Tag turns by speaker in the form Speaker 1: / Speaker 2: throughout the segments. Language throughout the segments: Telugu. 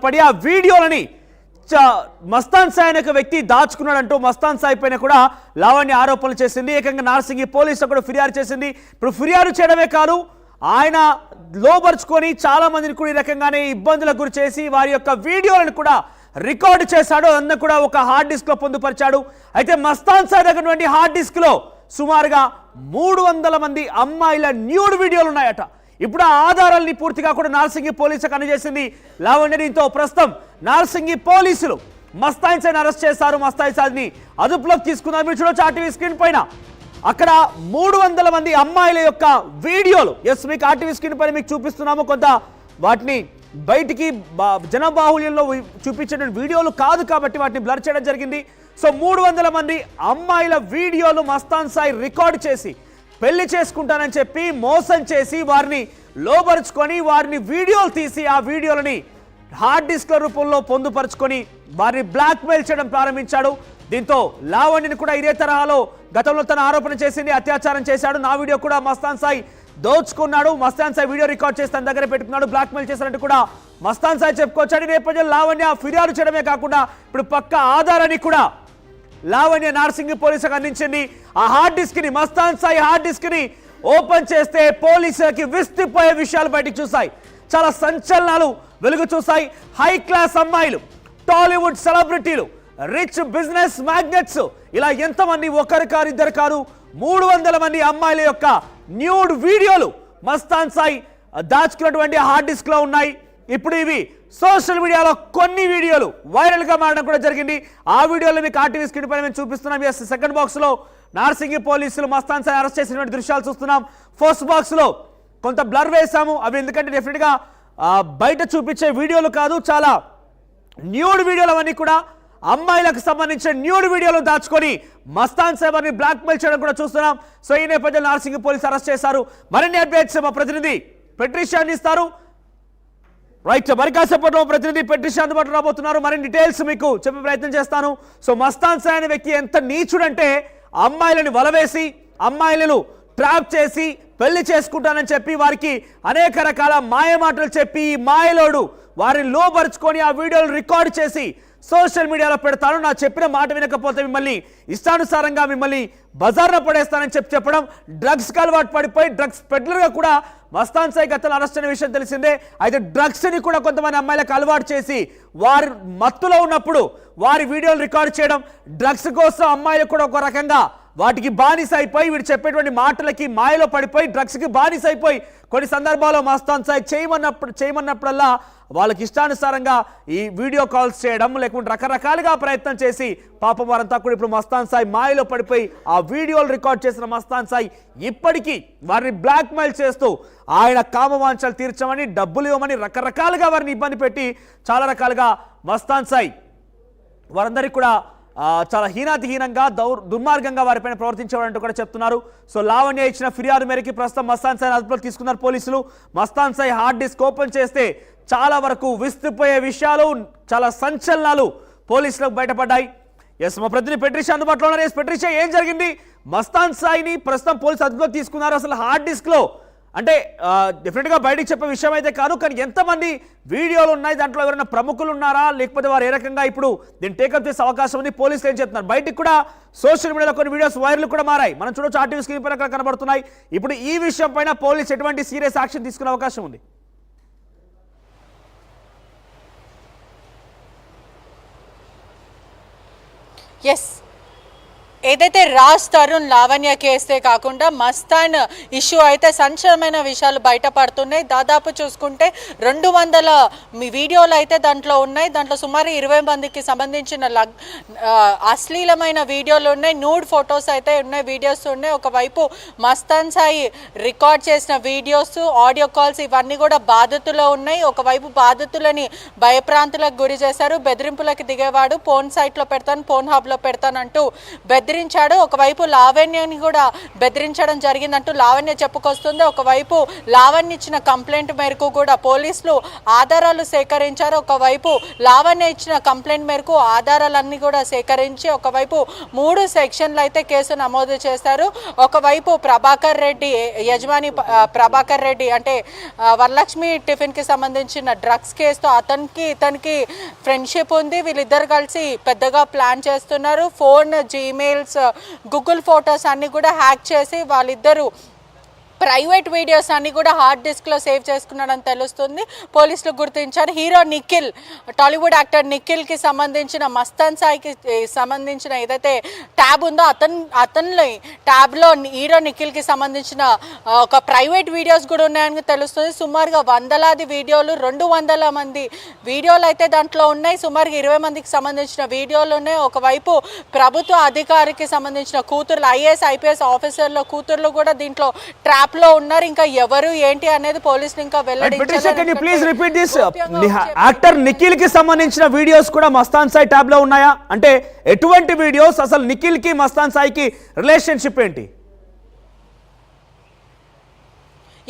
Speaker 1: పడి ఆ వీడియోలని మస్తాన్ సాయి అనే వ్యక్తి దాచుకున్నాడంటూ మస్తాన్ సాయి పైన కూడా లావణ్య ఆరోపణలు చేసింది. ఏకంగా నార్సింగి పోలీసులు కూడా ఫిర్యాదు చేసింది. ఇప్పుడు ఫిర్యాదు చేయడమే కాదు, ఆయన లోపరుచుకొని చాలా మందిని కూడా ఈ రకంగానే ఇబ్బందులకు గురి చేసి వారి యొక్క వీడియోలను కూడా రికార్డు చేశాడు. అన్న కూడా ఒక హార్డ్ డిస్క్ లో పొందుపరిచాడు. అయితే మస్తాన్ సాయి దగ్గర హార్డ్ డిస్క్ లో సుమారుగా 300 మంది అమ్మాయిల న్యూడ్ వీడియోలు ఉన్నాయట. ఇప్పుడు ఆ ఆధారాలని పూర్తిగా కూడా నార్సింగి పోలీసులకు అందజేసింది లావణ్య. దీంతో ప్రస్తుతం నార్సింగి పోలీసులు మస్తాన్ సాయిని అరెస్ట్ చేశారు. మస్తాన్ సాయిని అదుపులోకి తీసుకున్నారు. మీరు చూడొచ్చు ఆర్టీవీ స్క్రీన్ పైన అక్కడ 300 మంది అమ్మాయిల యొక్క వీడియోలు. ఎస్, మీకు ఆర్టీవీ స్క్రీన్ పైన మీకు చూపిస్తున్నాము. కొంత వాటిని బయటికి జనబాహుళ్యంలో చూపించిన వీడియోలు కాదు కాబట్టి వాటిని బ్లర్ చేయడం జరిగింది. సో 300 మంది అమ్మాయిల వీడియోలు మస్తాన్ సాయి రికార్డు చేసి పెళ్లి చేసుకుంటానని చెప్పి మోసం చేసి వారిని లోపరుచుకొని వారిని వీడియోలు తీసి ఆ వీడియోలని హార్డ్ డిస్క్ రూపంలో పొందుపరుచుకొని వారిని బ్లాక్మెయిల్ చేయడం ప్రారంభించాడు. దీంతో లావణ్యని కూడా ఇదే తరహాలో గతంలో తన ఆరోపణ చేసింది, అత్యాచారం చేశాడు, నా వీడియో కూడా మస్తాన్ సాయి దోచుకున్నాడు, మస్తాన్ సాయి వీడియో రికార్డ్ చేసి తన దగ్గర పెట్టుకున్నాడు, బ్లాక్మెయిల్ చేశారంటూ కూడా మస్తాన్ సాయి చెప్పుకోవచ్చాడు. నేపథ్యంలో లావణ్య ఫిర్యాదు చేయడమే కాకుండా ఇప్పుడు పక్క ఆధారాన్ని కూడా లావణ్య నార్సింగి పోలీసులకు అందించింది. ఆ హార్డ్ డిస్క్ ని, మస్తాన్ సాయి హార్డ్ డిస్క్ ని ఓపెన్ చేస్తే పోలీసులకి విస్తుపోయే విషయాలు బయటకు చూసాయి. చాలా సంచలనాలు వెలుగు చూసాయి. హై క్లాస్ అమ్మాయిలు, టాలీవుడ్ సెలబ్రిటీలు, రిచ్ బిజినెస్ మ్యాగ్నెట్స్, ఇలా ఎంతమంది, ఒకరు కారు ఇద్దరు కారు 300 మంది అమ్మాయిల యొక్క న్యూడ్ వీడియోలు మస్తాన్ సాయి దాచుకున్నటువంటి హార్డ్ డిస్క్ లో ఉన్నాయి. ఇప్పుడు ఇవి సోషల్ మీడియాలో కొన్ని వీడియోలు వైరల్ గా మారడం కూడా జరిగింది. ఆ వీడియోలు మీకు ఆర్టీవీ స్క్రీన్ పైన మేము చూపిస్తున్నాం. ఎస్, సెకండ్ బాక్స్ లో నార్సింగి పోలీసులు మస్తాన్ సాయి అరెస్ట్ చేసినటువంటి దృశ్యాలు చూస్తున్నాం. ఫస్ట్ బాక్స్ లో కొంత బ్లర్ వేసాము. అవి ఎందుకంటే డెఫినెట్ గా బయట చూపించే వీడియోలు కాదు, చాలా న్యూడ్ వీడియోలు అవన్నీ కూడా అమ్మాయిలకు సంబంధించిన న్యూడ్ వీడియోలు దాచుకొని మస్తాన్ సాయిని బ్లాక్మెయిల్ చేయడం కూడా చూస్తున్నాం. సో ఈ నేపథ్యంలో నార్సింగి పోలీసు అరెస్ట్ చేశారు. మరిన్ని అప్డేట్స్ మా ప్రతినిధి పెట్రిషియా అందిస్తారు. రైట్, మరి కాసేపట్లో ప్రతినిధి పెట్రిషియా అందుబాటులో రాబోతున్నారు. మరిన్ని డీటెయిల్స్ మీకు చెప్పే ప్రయత్నం చేస్తాను. సో మస్తాన్ సాయి అనే వ్యక్తి ఎంత నీచుడంటే అమ్మాయిలను వలవేసి అమ్మాయిలను ట్రాప్ చేసి పెళ్లి చేసుకుంటానని చెప్పి వారికి అనేక రకాల మాయ మాటలు చెప్పి ఈ మాయలోడు వారిని లోపరుచుకొని ఆ వీడియోలు రికార్డ్ చేసి సోషల్ మీడియాలో పెడతాను, నా చెప్పిన మాట వినకపోతే మిమ్మల్ని ఇష్టానుసారంగా మిమ్మల్ని బజార్లో పడేస్తానని చెప్పడం, డ్రగ్స్కి అలవాటు పడిపోయి డ్రగ్స్ పెడ్లర్గా కూడా మస్తాన్ సాయి గతంలో అరెస్ట్ అయిన విషయం తెలిసిందే. అయితే డ్రగ్స్ని కూడా కొంతమంది అమ్మాయిలకు అలవాటు చేసి వారి మత్తులో ఉన్నప్పుడు వారి వీడియోలు రికార్డ్ చేయడం, డ్రగ్స్ కోసం అమ్మాయిలు కూడా ఒక రకంగా వాటికి బానిస అయిపోయి వీడు చెప్పేటువంటి మాటలకి మాయలో పడిపోయి డ్రగ్స్కి బానిస అయిపోయి కొన్ని సందర్భాల్లో మస్తాన్ సాయి చేయమన్నప్పుడల్లా వాళ్ళకి ఇష్టానుసారంగా ఈ వీడియో కాల్స్ చేయడం, లేకుంటే రకరకాలుగా ప్రయత్నం చేసి పాపం వారంతా కూడా ఇప్పుడు మస్తాన్ సాయి మాయలో పడిపోయి ఆ వీడియోలు రికార్డ్ చేసిన మస్తాన్ సాయి ఇప్పటికీ వారిని బ్లాక్మెయిల్ చేస్తూ ఆయన కామవాంఛలు తీర్చమని, డబ్బులు ఇవ్వమని రకరకాలుగా వారిని ఇబ్బంది పెట్టి చాలా రకాలుగా మస్తాన్ సాయి వారందరికీ కూడా చాలా హీనాతిహీనంగా దుర్మార్గంగా వారిపైన ప్రవర్తించేవారంటూ కూడా చెప్తున్నారు. సో లావణ్య ఇచ్చిన ఫిర్యాదు మేరకు ప్రస్తుతం మస్తాన్ సాయి అదుపులోకి తీసుకున్నారు పోలీసులు. Mastan Sai hard disk open చేస్తే చాలా వరకు విస్తుపోయే విషయాలు, చాలా సంచలనాలు పోలీసులకు బయటపడ్డాయి. ఎస్, మా ప్రతినిధి పెట్రిషియా అందుబాటులో ఉన్నారు. ఎస్ పెట్రిషియా, ఏం జరిగింది? మస్తాన్ సాయిని ప్రస్తుతం పోలీసు అదుపులోకి తీసుకున్నారు. అసలు హార్డ్ డిస్క్ లో అంటే డెఫినెట్గా బయటికి చెప్పే విషయం అయితే కాదు, కానీ ఎంతమంది వీడియోలు ఉన్నాయి, దాంట్లో ఎవరైనా ప్రముఖులు ఉన్నారా, లేకపోతే వారు ఏ రకంగా ఇప్పుడు దీన్ని టేకప్ చేసే అవకాశం ఉంది? పోలీసులు ఏం చెప్తున్నారు? బయటికి కూడా సోషల్ మీడియాలో కొన్ని వీడియోస్ వైరల్ కూడా మారాయి, మనం చూడొచ్చు, ఆర్టీవీ స్క్రీన్ పైన కనబడుతున్నాయి. ఇప్పుడు ఈ విషయం పైన పోలీసు ఎటువంటి సీరియస్ యాక్షన్ తీసుకునే అవకాశం ఉంది?
Speaker 2: ఎస్, ఏదైతే రాజ్ తరుణ్ లావణ్య కేస్తే కాకుండా మస్తాన్ ఇష్యూ అయితే సంచలనమైన విషయాలు బయటపడుతున్నాయి. దాదాపు చూసుకుంటే 200 వీడియోలు అయితే దాంట్లో ఉన్నాయి. దాంట్లో సుమారు 20 మందికి సంబంధించిన అశ్లీలమైన వీడియోలు ఉన్నాయి, న్యూడ్ ఫొటోస్ అయితే ఉన్నాయి, వీడియోస్ ఉన్నాయి. ఒకవైపు మస్తాన్ సాయి రికార్డ్ చేసిన వీడియోస్, ఆడియో కాల్స్ ఇవన్నీ కూడా బాధితులు ఉన్నాయి. ఒకవైపు బాధితులని భయప్రాంతులకు గురి చేశారు, బెదిరింపులకు దిగేవాడు, పోన్ సైట్లో పెడతాను, పోన్ హబ్లో పెడతానంటూ బెదిరించాడు. ఒకవైపు లావణ్యని కూడా బెదిరించడం జరిగిందంటూ లావణ్య చెప్పుకొస్తుంది. ఒకవైపు లావణ్య ఇచ్చిన కంప్లైంట్ మేరకు కూడా పోలీసులు ఆధారాలు సేకరించారు. ఒకవైపు లావణ్య ఇచ్చిన కంప్లైంట్ మేరకు ఆధారాలన్నీ కూడా సేకరించి ఒకవైపు 3 సెక్షన్లు అయితే కేసు నమోదు చేశారు. ఒకవైపు ప్రభాకర్ రెడ్డి యజమాని ప్రభాకర్ రెడ్డి అంటే వరలక్ష్మి టిఫిన్కి సంబంధించిన డ్రగ్స్ కేసుతో ఇతనికి ఫ్రెండ్షిప్ ఉంది. వీళ్ళిద్దరు కలిసి పెద్దగా ప్లాన్ చేస్తున్నారు. ఫోన్, జీమెయిల్స్, గూగుల్ ఫొటోస్ అన్నీ కూడా హ్యాక్ చేసి వాళ్ళిద్దరూ ప్రైవేట్ వీడియోస్ అన్ని కూడా హార్డ్ డిస్క్లో సేవ్ చేసుకున్నాడని తెలుస్తుంది. పోలీసులు గుర్తించారు. హీరో నిఖిల్, టాలీవుడ్ యాక్టర్ నిఖిల్కి సంబంధించిన మస్తాన్ సాయికి సంబంధించిన ఏదైతే ట్యాబ్ ఉందో అతని ట్యాబ్లో హీరో నిఖిల్కి సంబంధించిన ఒక ప్రైవేట్ వీడియోస్ కూడా ఉన్నాయని తెలుస్తుంది. సుమారుగా వందలాది వీడియోలు, 200 మంది వీడియోలు అయితే దాంట్లో ఉన్నాయి. సుమారుగా 20 మందికి సంబంధించిన వీడియోలు ఉన్నాయి. ఒకవైపు ప్రభుత్వ అధికారికి సంబంధించిన కూతుర్లు, ఐఏఎస్ ఐపీఎస్ ఆఫీసర్ల కూతుర్లు కూడా దీంట్లో ట్రాప్ లో ఉన్నారు. ఇంకా ఎవరు ఏంటి అనేది పోలీసులు ఇంకా
Speaker 1: వెల్లడించారు. Please repeat this. Actor Nikhil కి సంబంధించిన వీడియోస్ కూడా మస్తాన్ సాయి ట్యాబ్ లో ఉన్నాయా? అంటే ఎటువంటి వీడియోస్, అసలు నిఖిల్ కి మస్తాన్ సాయికి రిలేషన్షిప్ ఏంటి?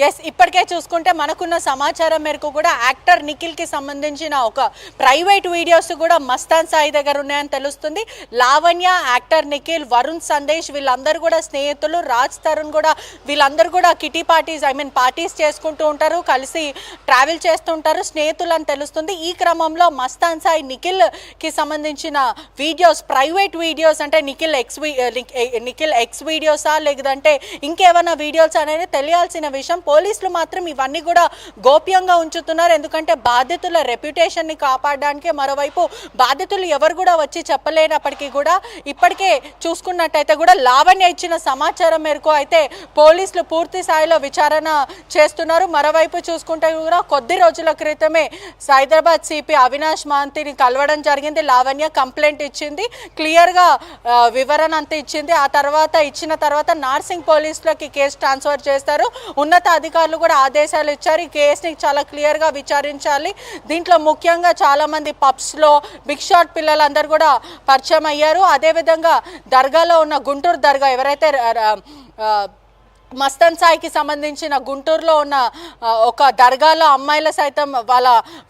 Speaker 2: ఎస్, ఇప్పటికే చూసుకుంటే మనకున్న సమాచారం మేరకు కూడా యాక్టర్ నిఖిల్కి సంబంధించిన ఒక ప్రైవేట్ వీడియోస్ కూడా మస్తాన్ సాయి దగ్గర ఉన్నాయని తెలుస్తుంది. లావణ్య, యాక్టర్ నిఖిల్, వరుణ్ సందేశ్ వీళ్ళందరూ కూడా స్నేహితులు. రాజ్ తరుణ్ కూడా వీళ్ళందరూ కూడా కిటీ పార్టీస్ పార్టీస్ చేసుకుంటూ ఉంటారు, కలిసి ట్రావెల్ చేస్తుంటారు, స్నేహితులు అని తెలుస్తుంది. ఈ క్రమంలో మస్తాన్ సాయి నిఖిల్కి సంబంధించిన వీడియోస్, ప్రైవేట్ వీడియోస్ అంటే నిఖిల్ ఎక్స్ వీడియోసా లేదంటే ఇంకేమైనా వీడియోస్ అనేది తెలియాల్సిన విషయం. పోలీసులు మాత్రం ఇవన్నీ కూడా గోప్యంగా ఉంచుతున్నారు. ఎందుకంటే బాధితుల రెప్యుటేషన్ని కాపాడడానికి, మరోవైపు బాధితులు ఎవరు కూడా వచ్చి చెప్పలేనప్పటికీ కూడా ఇప్పటికే చూసుకున్నట్టయితే కూడా లావణ్య ఇచ్చిన సమాచారం మేరకు అయితే పోలీసులు పూర్తి స్థాయిలో విచారణ చేస్తున్నారు. మరోవైపు చూసుకుంటే కూడా కొద్ది రోజుల క్రితమే హైదరాబాద్ సిపి అవినాష్ మహంతిని కలవడం జరిగింది. లావణ్య కంప్లైంట్ ఇచ్చింది, క్లియర్గా వివరణ అంతా ఇచ్చింది. ఆ తర్వాత ఇచ్చిన తర్వాత నార్సింగ్ పోలీసులకి కేసు ట్రాన్స్ఫర్ చేస్తారు. ఉన్నత అధికారులు కూడా ఆదేశాలు ఇచ్చారు. ఈ కేసుని చాలా క్లియర్గా విచారించాలి. దీంట్లో ముఖ్యంగా చాలామంది పబ్స్లో బిగ్ షాట్ పిల్లలందరూ కూడా పరిచయం అయ్యారు. అదేవిధంగా దర్గాలో ఉన్న గుంటూరు దర్గా ఎవరైతే మస్తాన్ సాయికి సంబంధించిన గుంటూరులో ఉన్న ఒక దర్గాలో అమ్మాయిల సైతం వాళ్ళ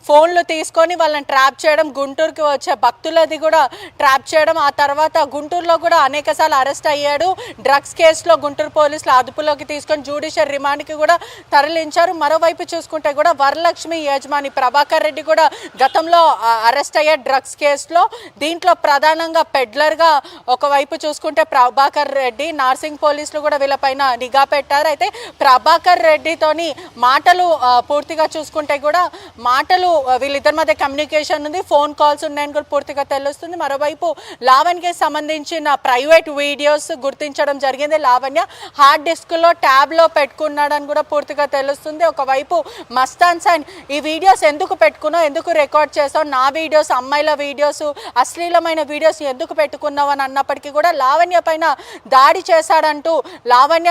Speaker 2: ఫోన్లు తీసుకొని వాళ్ళని ట్రాప్ చేయడం, గుంటూరుకి వచ్చే భక్తులది కూడా ట్రాప్ చేయడం. ఆ తర్వాత గుంటూరులో కూడా అనేకసార్లు అరెస్ట్ అయ్యాడు. డ్రగ్స్ కేసులో గుంటూరు పోలీసులు అదుపులోకి తీసుకొని జ్యుడిషియల్ రిమాండ్కి కూడా తరలించారు. మరోవైపు చూసుకుంటే కూడా వరలక్ష్మి యజమాని ప్రభాకర్ రెడ్డి కూడా గతంలో అరెస్ట్ అయ్యాడు డ్రగ్స్ కేసులో. దీంట్లో ప్రధానంగా పెడ్లర్గా ఒకవైపు చూసుకుంటే ప్రభాకర్ రెడ్డి, నార్సింగ్ పోలీసులు కూడా వీళ్ళపైన నిఘా పెట్టారు. అయితే ప్రభాకర్ రెడ్డితోని మాటలు పూర్తిగా చూసుకుంటే కూడా మాటలు వీళ్ళిద్దరి మధ్య కమ్యూనికేషన్ ఉంది, ఫోన్ కాల్స్ ఉన్నాయని కూడా పూర్తిగా తెలుస్తుంది. మరోవైపు లావణ్యకి సంబంధించిన ప్రైవేట్ వీడియోస్ గుర్తించడం జరిగింది. లావణ్య హార్డ్ డిస్క్లో ట్యాబ్లో పెట్టుకున్నాడని కూడా పూర్తిగా తెలుస్తుంది. ఒకవైపు మస్తాన్ సాయి ఈ వీడియోస్ ఎందుకు పెట్టుకున్నావు, ఎందుకు రికార్డ్ చేసావు, నా వీడియోస్, అమ్మాయిల వీడియోస్, అశ్లీలమైన వీడియోస్ ఎందుకు పెట్టుకున్నావు అని అన్నప్పటికీ కూడా లావణ్య పైన దాడి చేశాడంటూ లావణ్య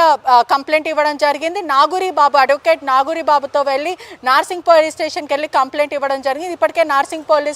Speaker 2: కంప్లైంట్ ఇవ్వడం జరిగింది. నాగూరి బాబు, అడ్వకేట్ నాగూరి బాబుతో వెళ్ళి నార్సింగ్ పోలీస్ స్టేషన్కి వెళ్ళి కంప్లైంట్ ఇవ్వడం జరిగింది. ఇప్పటికే నార్సింగ్ పోలీస్